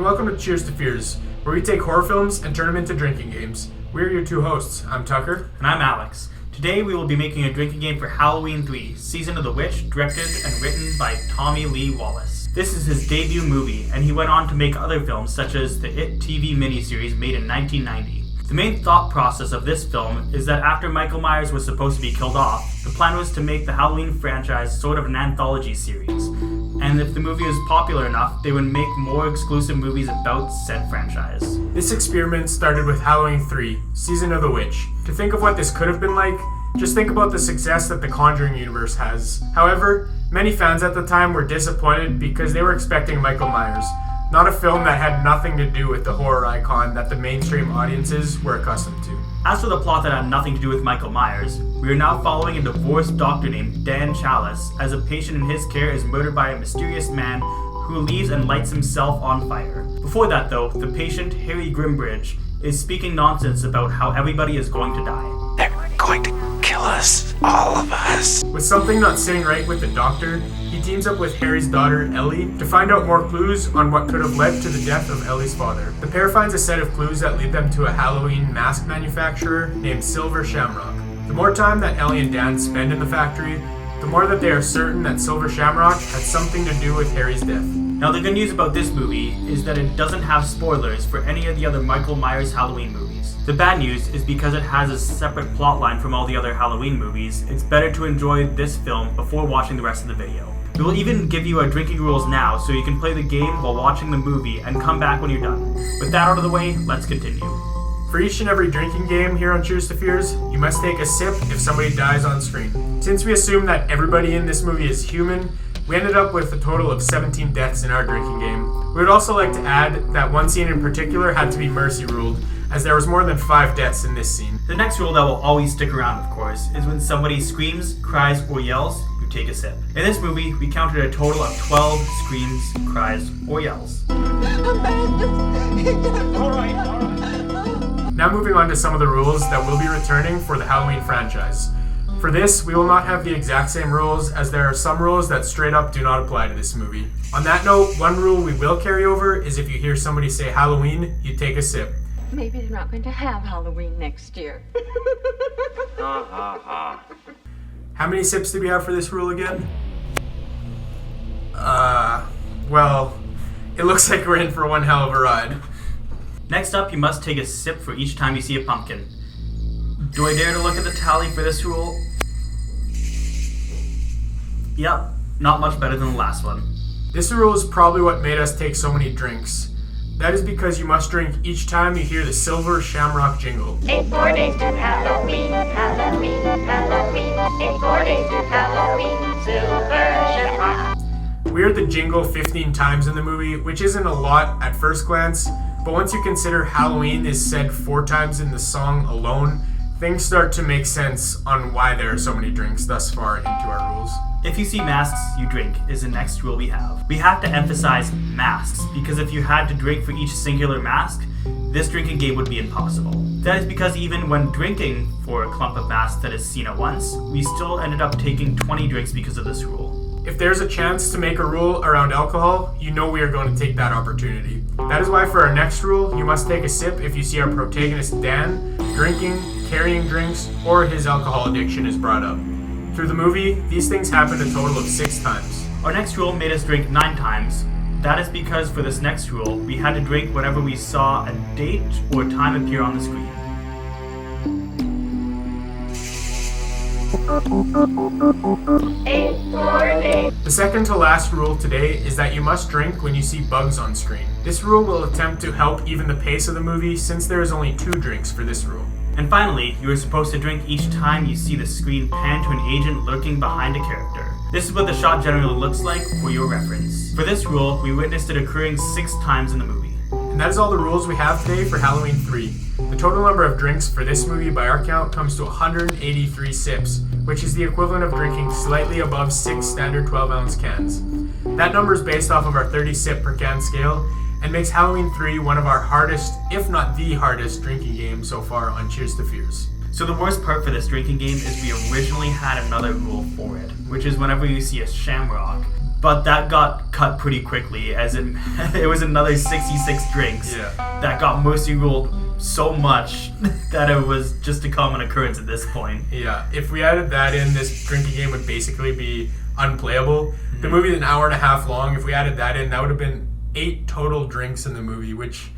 welcome to Cheers to Fears, where we take horror films and turn them into drinking games. We're your two hosts. I'm Tucker. And I'm Alex. Today we will be making a drinking game for Halloween 3, Season of the Witch, directed and written by Tommy Lee Wallace. This is his debut movie, and he went on to make other films such as the It TV miniseries made in 1990. The main thought process of this film is that after Michael Myers was supposed to be killed off, the plan was to make the Halloween franchise sort of an anthology series. And if the movie was popular enough, they would make more exclusive movies about said franchise. This experiment started with Halloween 3, Season of the Witch. To think of what this could have been like, just think about the success that the Conjuring universe has. However, many fans at the time were disappointed because they were expecting Michael Myers, not a film that had nothing to do with the horror icon that the mainstream audiences were accustomed to. As for the plot that had nothing to do with Michael Myers, we are now following a divorced doctor named Dan Chalice as a patient in his care is murdered by a mysterious man who leaves and lights himself on fire. Before that though, the patient, Harry Grimbridge, is speaking nonsense about how everybody is going to die. They're going to kill us, all of us. With something not sitting right with the doctor, he teams up with Harry's daughter, Ellie, to find out more clues on what could have led to the death of Ellie's father. The pair finds a set of clues that lead them to a Halloween mask manufacturer named Silver Shamrock. The more time that Ellie and Dan spend in the factory, the more that they are certain that Silver Shamrock had something to do with Harry's death. Now the good news about this movie is that it doesn't have spoilers for any of the other Michael Myers Halloween movies. The bad news is because it has a separate plotline from all the other Halloween movies, it's better to enjoy this film before watching the rest of the video. We will even give you our drinking rules now so you can play the game while watching the movie and come back when you're done. With that out of the way, let's continue. For each and every drinking game here on Cheers to Fears, you must take a sip if somebody dies on screen. Since we assume that everybody in this movie is human, we ended up with a total of 17 deaths in our drinking game. We would also like to add that one scene in particular had to be mercy ruled, as there was more than 5 deaths in this scene. The next rule that will always stick around, of course, is when somebody screams, cries, or yells, you take a sip. In this movie, we counted a total of 12 screams, cries, or yells. Now moving on to some of the rules that will be returning for the Halloween franchise. For this, we will not have the exact same rules, as there are some rules that straight up do not apply to this movie. On that note, one rule we will carry over is if you hear somebody say Halloween, you take a sip. Maybe they're not going to have Halloween next year. How many sips did we have for this rule again? Well, it looks like we're in for one hell of a ride. Next up, you must take a sip for each time you see a pumpkin. Do I dare to look at the tally for this rule? Yep, not much better than the last one. This rule is probably what made us take so many drinks. That is because you must drink each time you hear the Silver Shamrock jingle. 8 more days to Halloween, Halloween, Halloween. 8 more days to Halloween, Silver Shamrock. We heard the jingle 15 times in the movie, which isn't a lot at first glance, but once you consider Halloween is said 4 times in the song alone, things start to make sense on why there are so many drinks thus far into our rules. If you see masks, you drink is the next rule we have. We have to emphasize masks, because if you had to drink for each singular mask, this drinking game would be impossible. That is because even when drinking for a clump of masks that is seen at once, we still ended up taking 20 drinks because of this rule. If there's a chance to make a rule around alcohol, you know we are going to take that opportunity. That is why for our next rule, you must take a sip if you see our protagonist Dan drinking, carrying drinks, or his alcohol addiction is brought up. Through the movie, these things happened a total of 6 times. Our next rule made us drink 9 times. That is because for this next rule, we had to drink whenever we saw a date or time appear on the screen. The second to last rule today is that you must drink when you see bugs on screen. This rule will attempt to help even the pace of the movie since there is only 2 drinks for this rule. And finally, you are supposed to drink each time you see the screen pan to an agent lurking behind a character. This is what the shot generally looks like for your reference. For this rule, we witnessed it occurring 6 times in the movie. And that is all the rules we have today for Halloween 3. The total number of drinks for this movie by our count comes to 183 sips, which is the equivalent of drinking slightly above 6 standard 12-ounce cans. That number is based off of our 30 sip per can scale, and makes Halloween 3 one of our hardest, if not the hardest, drinking games so far on Cheers to Fears. So the worst part for this drinking game is we originally had another rule for it, which is whenever you see a shamrock, But that got cut pretty quickly, as it was another 66 drinks that got mercy ruled so much that it was just a common occurrence at this point. Yeah, if we added that in, this drinking game would basically be unplayable. The movie is an hour and a half long. If we added that in, that would have been 8 total drinks in the movie, which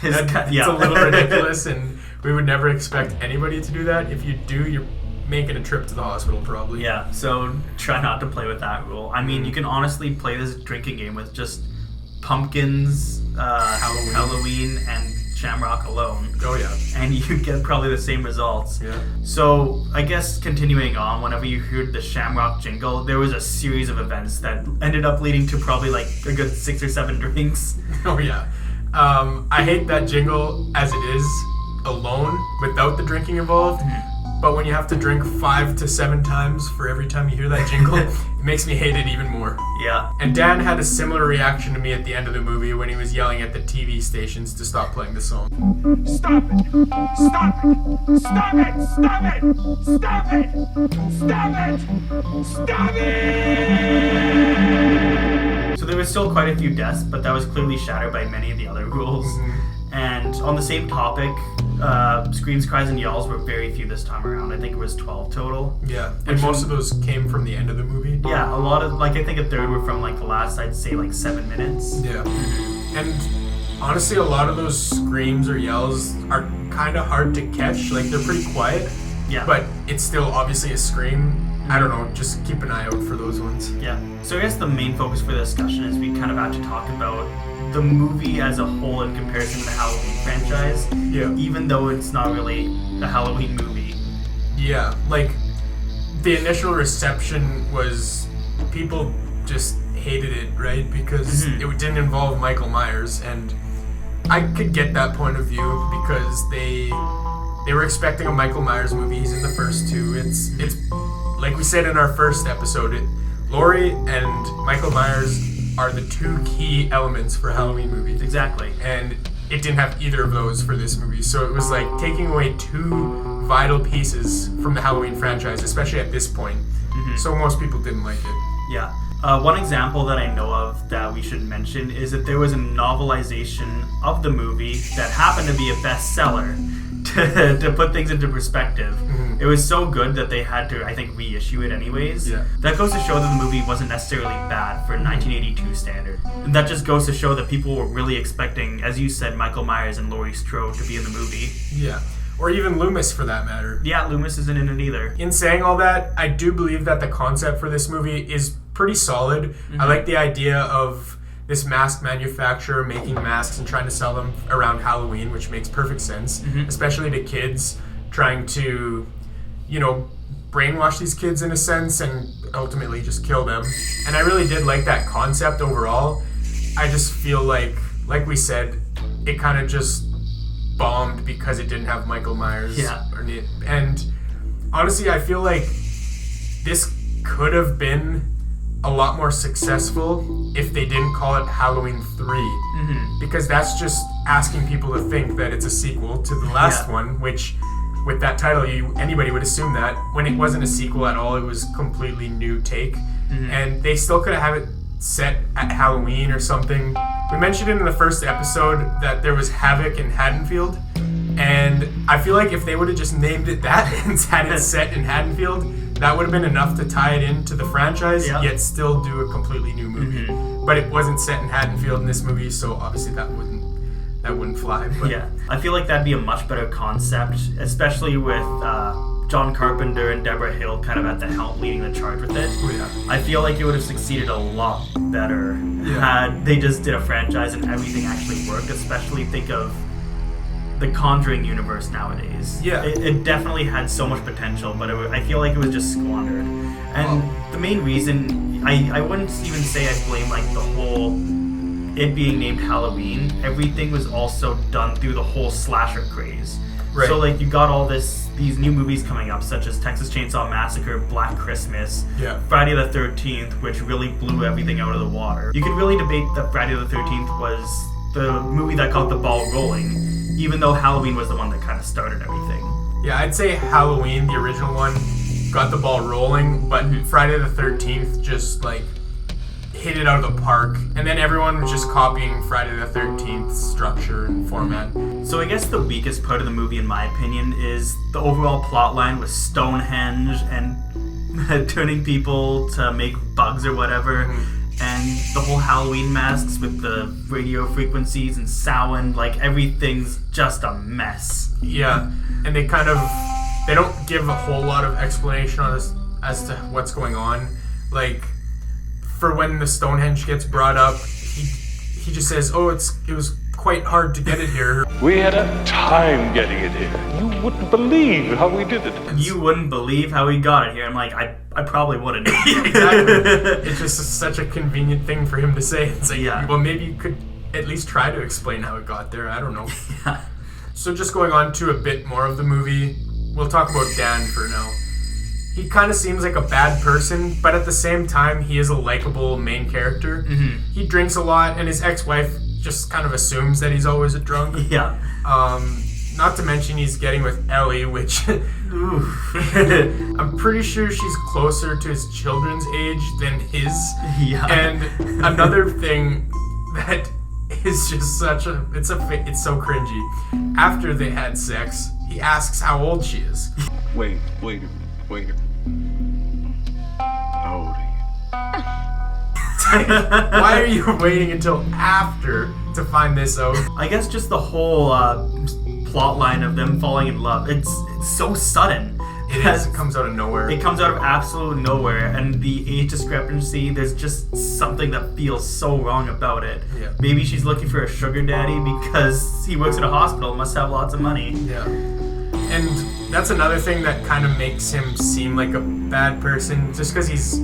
it's a little ridiculous, and we would never expect anybody to do that. If you do, you're making a trip to the hospital probably. Yeah, so try not to play with that rule. I mean, you can honestly play this drinking game with just pumpkins, Halloween, and Shamrock alone. Oh yeah. And you get probably the same results. Yeah. So I guess continuing on, whenever you heard the Shamrock jingle, there was a series of events that ended up leading to probably like a good 6 or 7 drinks. Oh yeah. I hate that jingle as it is alone without the drinking involved. But when you have to drink 5 to 7 times for every time you hear that jingle, it makes me hate it even more. Yeah. And Dan had a similar reaction to me at the end of the movie when he was yelling at the TV stations to stop playing the song. Stop it! Stop it! Stop it! Stop it! Stop it! Stop it! Stop it! So there was still quite a few deaths, but that was clearly shattered by many of the other rules. And on the same topic, screams, cries, and yells were very few this time around. I think it was 12 total. Yeah, and most of those came from the end of the movie. Yeah, a lot of, like, I think a third were from, like, the last, I'd say, like, 7 minutes. Yeah. And honestly, a lot of those screams or yells are kind of hard to catch. Like, they're pretty quiet. Yeah. But it's still obviously a scream. I don't know, just keep an eye out for those ones. Yeah. So I guess the main focus for the discussion is we kind of have to talk about the movie as a whole in comparison to the Halloween franchise. Yeah. Even though it's not really a Halloween movie. Yeah, like, the initial reception was people just hated it, right? Because it didn't involve Michael Myers, and I could get that point of view because they were expecting a Michael Myers movie. He's in the first 2. It's like we said in our first episode, Laurie and Michael Myers are the 2 key elements for Halloween movies. Exactly. And it didn't have either of those for this movie. So it was like taking away 2 vital pieces from the Halloween franchise, especially at this point. So most people didn't like it. Yeah. One example that I know of that we should mention is that there was a novelization of the movie that happened to be a bestseller. To put things into perspective, it was so good that they had to, I think, reissue it anyways. Yeah. That goes to show that the movie wasn't necessarily bad for 1982 standard. And that just goes to show that people were really expecting, as you said, Michael Myers and Laurie Strode to be in the movie. Yeah. Or even Loomis, for that matter. Yeah, Loomis isn't in it either. In saying all that, I do believe that the concept for this movie is pretty solid. I like the idea of this mask manufacturer making masks and trying to sell them around Halloween, which makes perfect sense, especially to kids, trying to, you know, brainwash these kids in a sense and ultimately just kill them. And I really did like that concept overall. I just feel like we said, it kind of just bombed because it didn't have Michael Myers. Yeah. And honestly, I feel like this could have been a lot more successful if they didn't call it Halloween 3. Because that's just asking people to think that it's a sequel to the last one, which with that title anybody would assume that. When it wasn't a sequel at all, it was completely new take. And they still could have it set at Halloween or something. We mentioned it in the first episode that there was Havoc in Haddonfield, and I feel like if they would have just named it that and had it set in Haddonfield, that would have been enough to tie it into the franchise, yet still do a completely new movie. But it wasn't set in Haddonfield in this movie, so obviously that wouldn't fly. But Yeah, I feel like that'd be a much better concept, especially with John Carpenter and Debra Hill kind of at the helm leading the charge with it. I feel like it would have succeeded a lot better had they just did a franchise and everything actually worked, especially think of the Conjuring universe nowadays. Yeah. It definitely had so much potential, but I feel like it was just squandered. And the main reason, I wouldn't even say I blame like the whole it being named Halloween. Everything was also done through the whole slasher craze. Right. So like you got all these new movies coming up, such as Texas Chainsaw Massacre, Black Christmas, Friday the 13th, which really blew everything out of the water. You could really debate that Friday the 13th was the movie that got the ball rolling, even though Halloween was the one that kind of started everything. Yeah, I'd say Halloween, the original one, got the ball rolling, but Friday the 13th just like hit it out of the park. And then everyone was just copying Friday the 13th structure and format. So I guess the weakest part of the movie, in my opinion, is the overall plot line with Stonehenge and turning people to make bugs or whatever. And the whole Halloween masks with the radio frequencies and sound, like everything's just a mess. Yeah, and they don't give a whole lot of explanation on this as to what's going on. Like, for when the Stonehenge gets brought up, he just says, "Oh, it was quite hard to get it here." We had a time getting it here. You wouldn't believe how we did it. You wouldn't believe how we got it here. I'm like, I probably wouldn't. Exactly. It's just such a convenient thing for him to say. It's like, Yeah. Well, maybe you could at least try to explain how it got there. I don't know. Yeah. So just going on to a bit more of the movie, we'll talk about Dan for now. He kind of seems like a bad person, but at the same time, he is a likable main character. He drinks a lot, and his ex-wife just kind of assumes that he's always a drunk. Yeah. Not to mention he's getting with Ellie, which I'm pretty sure she's closer to his children's age than his. Yeah. And another thing that is just it's so cringy. After they had sex, he asks how old she is. Wait a minute. How old are you? Why are you waiting until after to find this out? I guess just the whole plot line of them falling in love. It's so sudden. It is. It comes out of nowhere. It comes out of absolute nowhere, and the age discrepancy, there's just something that feels so wrong about it. Yeah. Maybe she's looking for a sugar daddy because he works at a hospital, must have lots of money. Yeah. And that's another thing that kind of makes him seem like a bad person, just because he's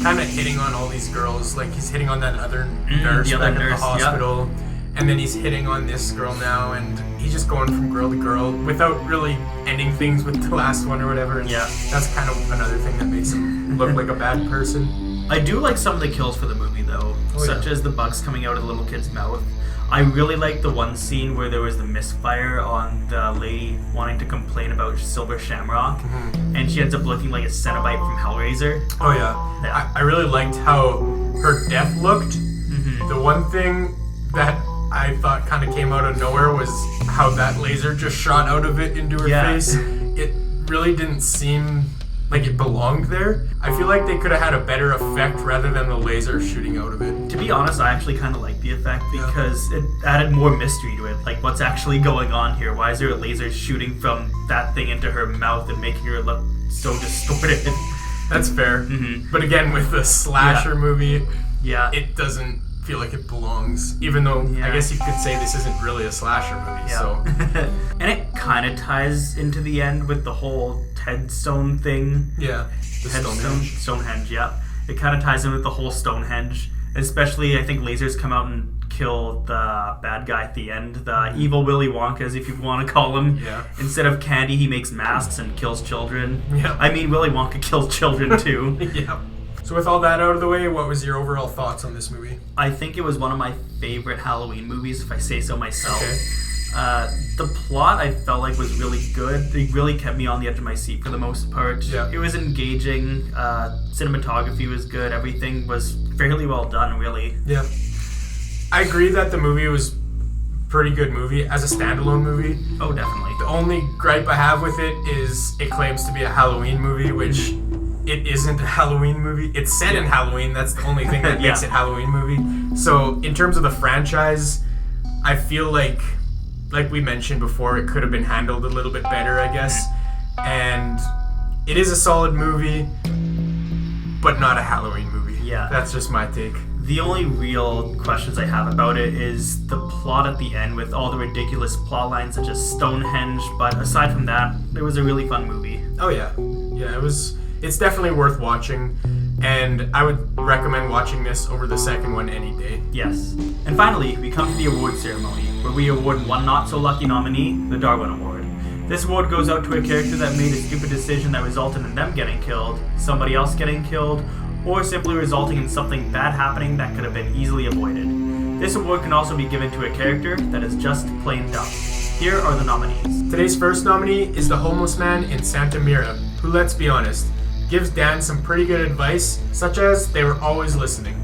kind of hitting on all these girls. Like, he's hitting on that other nurse back at the hospital, and then he's hitting on this girl now, and he's just going from girl to girl without really ending things with the last one or whatever. And that's kind of another thing that makes him look like a bad person. I do like some of the kills for the movie, though, such as the bugs coming out of the little kid's mouth. I really like the one scene where there was the misfire on the lady wanting to complain about Silver Shamrock, and she ends up looking like a Cenobite from Hellraiser. Oh yeah. I really liked how her death looked. The one thing that I thought kind of came out of nowhere was how that laser just shot out of it into her face. It really didn't seem like it belonged there. I feel like they could have had a better effect rather than the laser shooting out of it. To be honest, I actually kind of like the effect because it added more mystery to it. Like, what's actually going on here? Why is there a laser shooting from that thing into her mouth and making her look so distorted? That's fair. But again, with the slasher movie, it doesn't feel like it belongs. Even though I guess you could say this isn't really a slasher movie. So, and it kind of ties into the end with the whole headstone thing. Yeah, the Stonehenge. Yeah, it kind of ties in with the whole Stonehenge. Especially, I think lasers come out and kill the bad guy at the end, the evil Willy Wonkas, if you want to call him. Yeah. Instead of candy, he makes masks and kills children. Yeah. I mean, Willy Wonka kills children too. Yeah. So with all that out of the way, what was your overall thoughts on this movie? I think it was one of my favorite Halloween movies, if I say so myself. Okay. The plot I felt like was really good. It really kept me on the edge of my seat for the most part. Yeah. It was engaging. Cinematography was good. Everything was fairly well done, really. Yeah. I agree that the movie was a pretty good movie as a standalone movie. Oh, definitely. The only gripe I have with it is it claims to be a Halloween movie, which it isn't a Halloween movie. It's set in Halloween. That's the only thing that makes it a Halloween movie. So in terms of the franchise, I feel like we mentioned before, it could have been handled a little bit better, I guess. And it is a solid movie, but not a Halloween movie. Yeah. That's just my take. The only real questions I have about it is the plot at the end with all the ridiculous plot lines such as Stonehenge, but aside from that, it was a really fun movie. Oh yeah. Yeah, it's definitely worth watching, and I would recommend watching this over the second one any day. Yes. And finally, we come to the award ceremony, where we award one not-so-lucky nominee, the Darwin Award. This award goes out to a character that made a stupid decision that resulted in them getting killed, somebody else getting killed, or simply resulting in something bad happening that could have been easily avoided. This award can also be given to a character that is just plain dumb. Here are the nominees. Today's first nominee is the homeless man in Santa Mira, who, let's be honest, gives Dan some pretty good advice, such as they were always listening.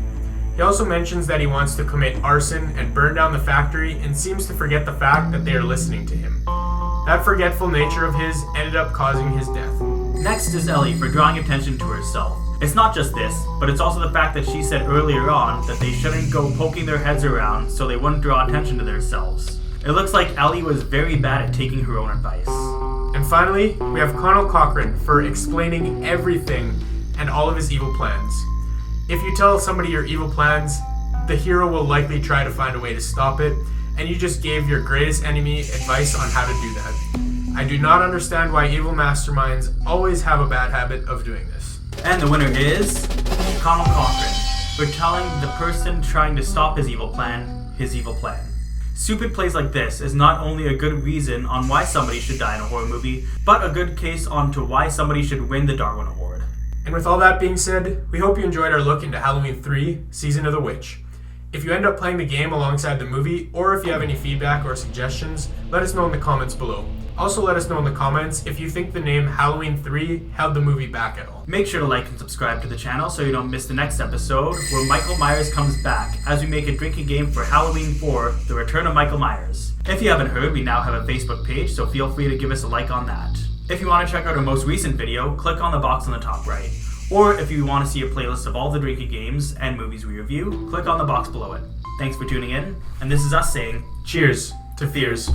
He also mentions that he wants to commit arson and burn down the factory and seems to forget the fact that they are listening to him. That forgetful nature of his ended up causing his death. Next is Ellie for drawing attention to herself. It's not just this, but it's also the fact that she said earlier on that they shouldn't go poking their heads around so they wouldn't draw attention to themselves. It looks like Ellie was very bad at taking her own advice. And finally, we have Colonel Cochrane for explaining everything and all of his evil plans. If you tell somebody your evil plans, the hero will likely try to find a way to stop it, and you just gave your greatest enemy advice on how to do that. I do not understand why evil masterminds always have a bad habit of doing this. And the winner is Colonel Cochrane for telling the person trying to stop his evil plan his evil plan. Stupid plays like this is not only a good reason on why somebody should die in a horror movie, but a good case on to why somebody should win the Darwin Award. And with all that being said, we hope you enjoyed our look into Halloween 3, Season of the Witch. If you end up playing the game alongside the movie, or if you have any feedback or suggestions, let us know in the comments below. Also let us know in the comments if you think the name Halloween 3 held the movie back at all. Make sure to like and subscribe to the channel so you don't miss the next episode where Michael Myers comes back as we make a drinking game for Halloween 4, The Return of Michael Myers. If you haven't heard, we now have a Facebook page, so feel free to give us a like on that. If you want to check out our most recent video, click on the box on the top right. Or if you want to see a playlist of all the drinking games and movies we review, click on the box below it. Thanks for tuning in, and this is us saying, cheers to fears.